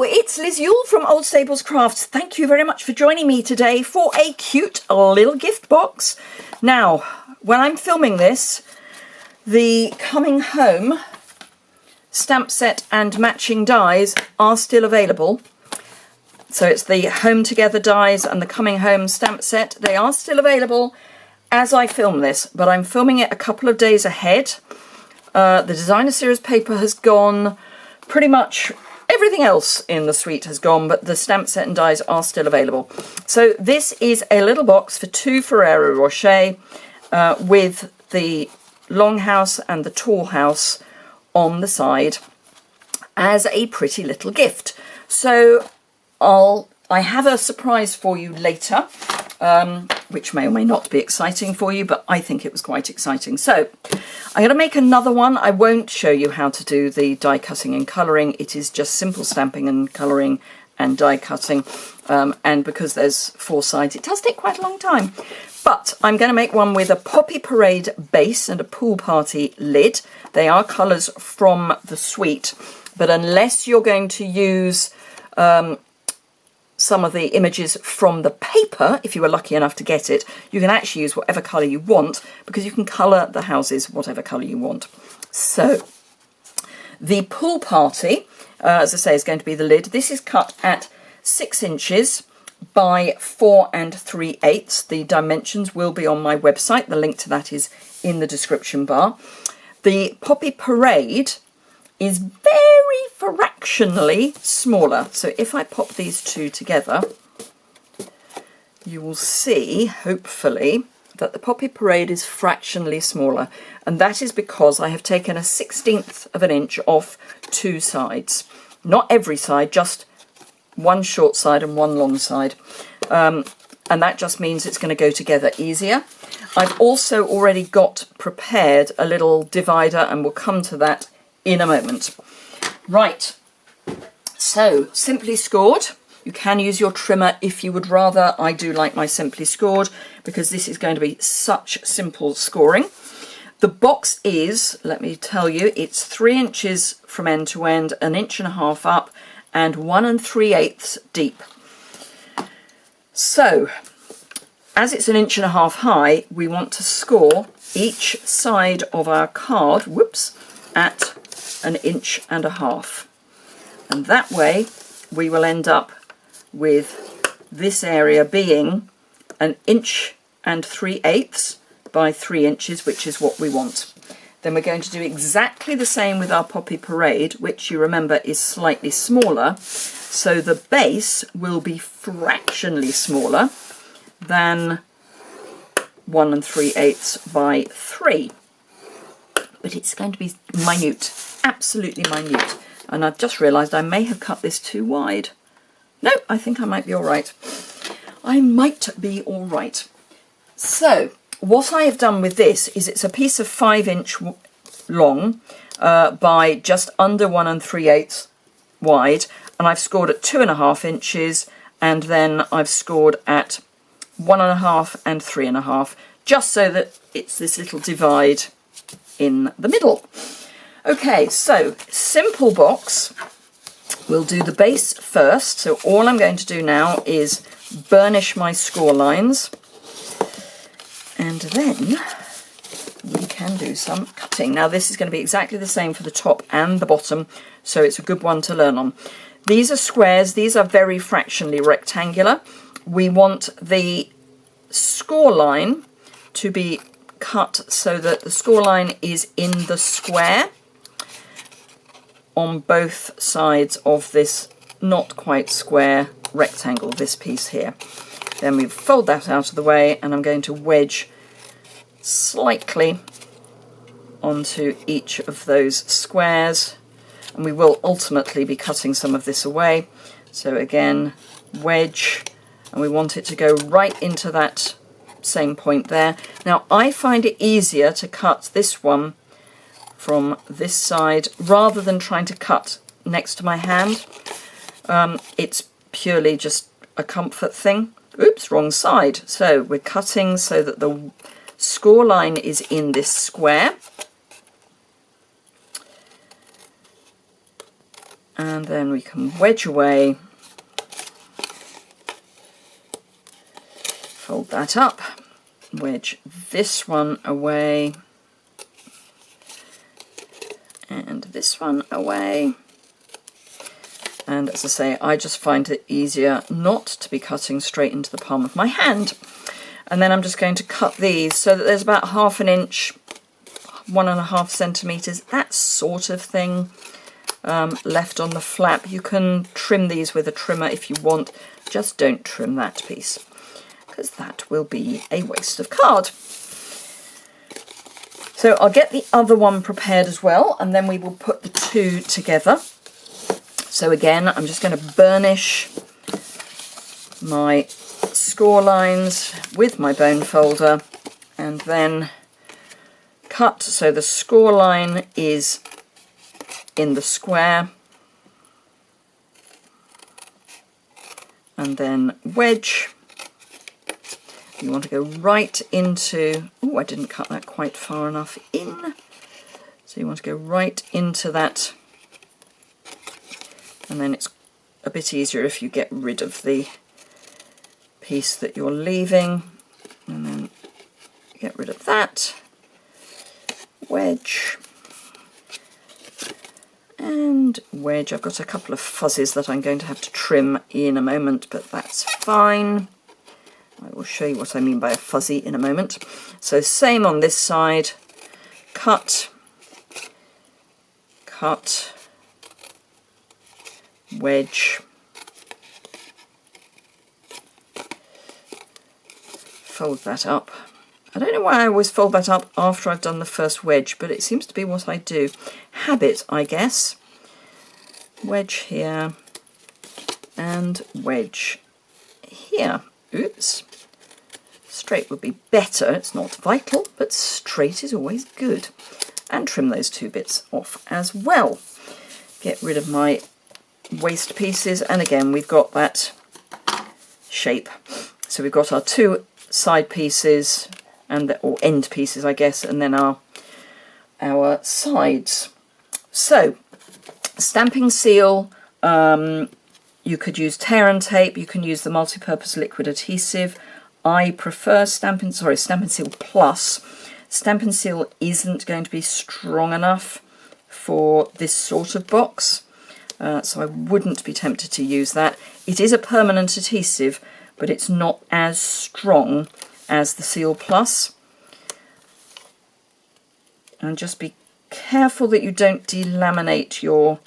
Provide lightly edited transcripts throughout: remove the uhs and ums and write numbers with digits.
Hello, it's Liz Yuille from Old Stables Crafts. Thank you very much for joining me today for a cute little gift box. Now, when I'm filming this, the Coming Home stamp set and matching dies are still available. So it's the Home Together dies and the Coming Home stamp set. They are still available as I film this, but I'm filming it a couple of days ahead. The designer series paper has gone. Pretty much everything else in the suite has gone, but the stamp set and dies are still available. So this is a little box for 2 Ferrero Rocher with the long house and the tall house on the side as a pretty little gift. So I have a surprise for you later, which may or may not be exciting for you, but I think it was quite exciting. So I'm going to make another one. I won't show you how to do the die cutting and colouring. It is just simple stamping and colouring and die cutting. And because there's 4 sides, it does take quite a long time. But I'm going to make one with a Poppy Parade base and a Pool Party lid. They are colours from the suite, but unless you're going to use some of the images from the paper, if you were lucky enough to get it, you can actually use whatever colour you want, because you can colour the houses whatever colour you want. So the Pool Party, as I say, is going to be the lid. This is cut at 6 inches by 4 3/8. The dimensions will be on my website. The link to that is in the description bar. The Poppy Parade is very fractionally smaller. So if I pop these two together, you will see, hopefully, that the Poppy Parade is fractionally smaller. And that is because I have taken a 1/16 of an inch off 2 sides. Not every side, just one short side and one long side. And that just means it's going to go together easier. I've also already got prepared a little divider, and we'll come to that in a moment. Right, so simply scored. You can use your trimmer if you would rather. I do like my simply scored because this is going to be such simple scoring. The box is, let me tell you, it's 3 inches from end to end, 1.5 inches up, and 1 3/8 deep. So, as it's 1.5 inches high, we want to score each side of our card, at 1.5 inches. And that way we will end up with this area being 1 3/8 inches by 3 inches, which is what we want. Then we're going to do exactly the same with our Poppy Parade, which you remember is slightly smaller. So the base will be fractionally smaller than 1 3/8 by 3. But it's going to be minute, absolutely minute. And I've just realised I may have cut this too wide. No, I think I might be all right. I might be all right. So what I have done with this is it's a piece of 5-inch long by just under 1 3/8 wide, and I've scored at 2.5 inches, and then I've scored at 1.5 and 3.5, just so that it's this little divide in the middle. Okay, so simple box. We'll do the base first. So all I'm going to do now is burnish my score lines, and then we can do some cutting. Now this is going to be exactly the same for the top and the bottom, so it's a good one to learn on. These are squares. These are very fractionally rectangular. We want the score line to be cut so that the score line is in the square on both sides of this not quite square rectangle, this piece here. Then we fold that out of the way, and I'm going to wedge slightly onto each of those squares, and we will ultimately be cutting some of this away. So again, wedge, and we want it to go right into that same point there. Now I find it easier to cut this one from this side rather than trying to cut next to my hand. It's purely just a comfort thing. Oops, wrong side. So we're cutting so that the score line is in this square, and then we can wedge away, fold that up, wedge this one away, and this one away. And as I say, I just find it easier not to be cutting straight into the palm of my hand. And then I'm just going to cut these so that there's about 1/2 inch, 1.5 centimetres, that sort of thing, left on the flap. You can trim these with a trimmer if you want, just don't trim that piece, because that will be a waste of card. So I'll get the other one prepared as well, and then we will put the two together. So again, I'm just going to burnish my score lines with my bone folder, and then cut so the score line is in the square, and then wedge. You want to go right into, oh, I didn't cut that quite far enough in, so you want to go right into that, and then it's a bit easier if you get rid of the piece that you're leaving, and then get rid of that, wedge, and wedge. I've got a couple of fuzzies that I'm going to have to trim in a moment, but that's fine. I will show you what I mean by a fuzzy in a moment. So same on this side, cut, cut, wedge, fold that up. I don't know why I always fold that up after I've done the first wedge, but it seems to be what I do. Habit, I guess. Wedge here and wedge here. Oops. Straight would be better. It's not vital, but straight is always good. And trim those two bits off as well. Get rid of my waste pieces, and again we've got that shape. So we've got our two side pieces and or end pieces, I guess, and then our sides. So stamping seal, you could use tear and tape, you can use the multi-purpose liquid adhesive. I prefer Stampin' Seal Plus. Stampin' Seal isn't going to be strong enough for this sort of box, so I wouldn't be tempted to use that. It is a permanent adhesive, but it's not as strong as the Seal Plus. And just be careful that you don't delaminate your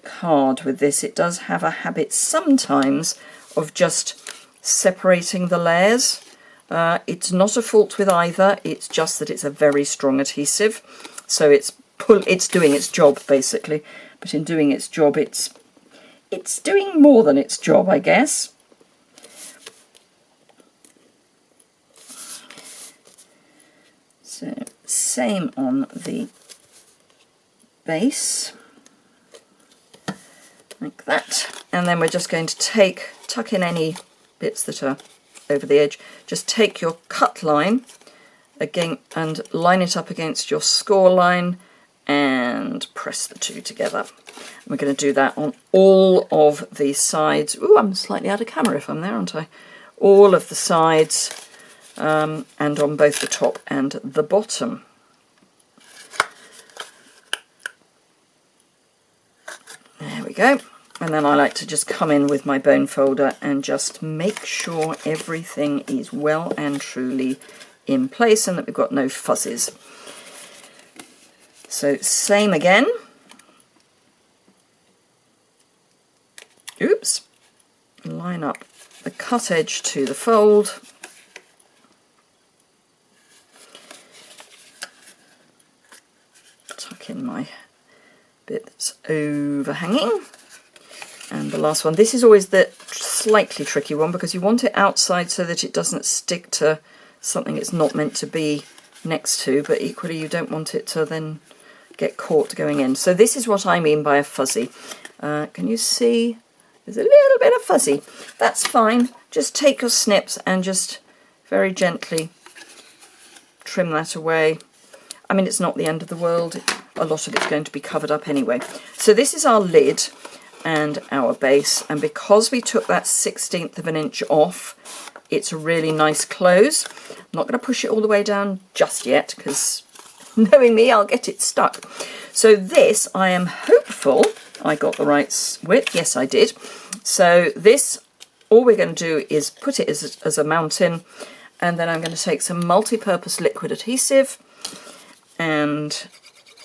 card with this. It does have a habit sometimes of just separating the layers. It's not a fault with either, it's just that it's a very strong adhesive, so it's doing its job basically, but in doing its job it's doing more than its job, I guess. So same on the base, like that, and then we're just going to tuck in any bits that are over the edge. Just take your cut line again and line it up against your score line and press the two together. And we're going to do that on all of the sides. Ooh, I'm slightly out of camera if I'm there, aren't I? All of the sides, and on both the top and the bottom. There we go. And then I like to just come in with my bone folder and just make sure everything is well and truly in place and that we've got no fuzzies. So same again. Oops. Line up the cut edge to the fold. Tuck in my bit that's overhanging. And the last one, this is always the slightly tricky one because you want it outside so that it doesn't stick to something it's not meant to be next to, but equally you don't want it to then get caught going in. So this is what I mean by a fuzzy. Can you see? There's a little bit of fuzzy. That's fine. Just take your snips and just very gently trim that away. I mean, it's not the end of the world. A lot of it's going to be covered up anyway. So this is our lid. and our base. And because we took that 1/16 of an inch off, it's a really nice close. I'm not going to push it all the way down just yet, because knowing me, I'll get it stuck. So this, I am hopeful I got the right width. Yes, I did. So this, all we're going to do is put it as a mountain, and then I'm going to take some multi-purpose liquid adhesive and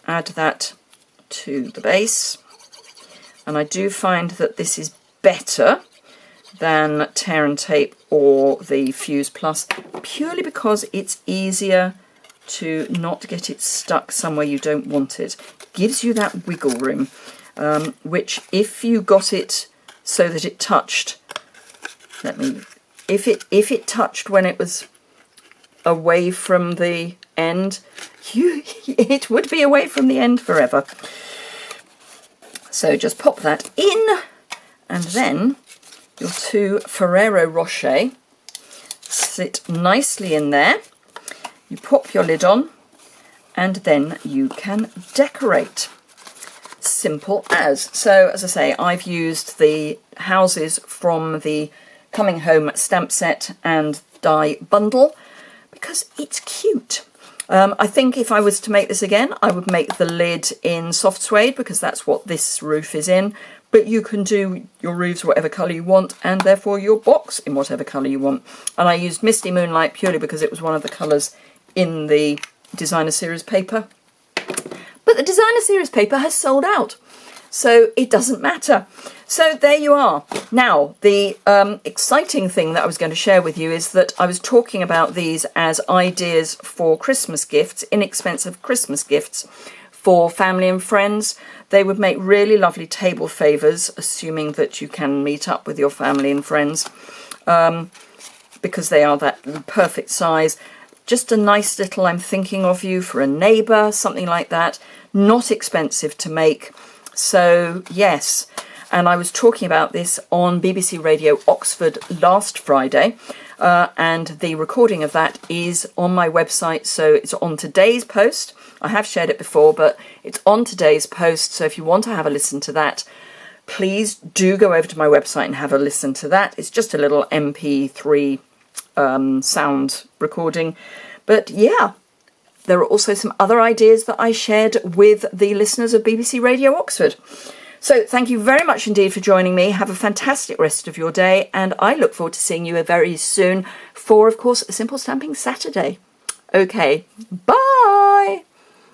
add that to the base. And I do find that this is better than tear and tape or the Fuse Plus, purely because it's easier to not get it stuck somewhere you don't want it. Gives you that wiggle room, which if you got it so that it touched, if it touched when it was away from the end, it would be away from the end forever. So just pop that in, and then your 2 Ferrero Rocher sit nicely in there. You pop your lid on, and then you can decorate. Simple as. So, as I say, I've used the houses from the Coming Home stamp set and die bundle because it's cute. I think if I was to make this again, I would make the lid in soft suede because that's what this roof is in. But you can do your roofs whatever colour you want, and therefore your box in whatever colour you want. And I used Misty Moonlight purely because it was one of the colours in the designer series paper. But the designer series paper has sold out, so it doesn't matter. So there you are. Now, the exciting thing that I was going to share with you is that I was talking about these as ideas for Christmas gifts, inexpensive Christmas gifts for family and friends. They would make really lovely table favours, assuming that you can meet up with your family and friends, because they are that perfect size. Just a nice little I'm thinking of you for a neighbour, something like that. Not expensive to make. So, yes. And I was talking about this on BBC Radio Oxford last Friday, and the recording of that is on my website, so it's on today's post. I have shared it before, but it's on today's post, so if you want to have a listen to that, please do go over to my website and have a listen to that. It's just a little MP3 sound recording. But yeah, there are also some other ideas that I shared with the listeners of BBC Radio Oxford. So thank you very much indeed for joining me. Have a fantastic rest of your day, and I look forward to seeing you very soon for, of course, a Simple Stamping Saturday. Okay, bye!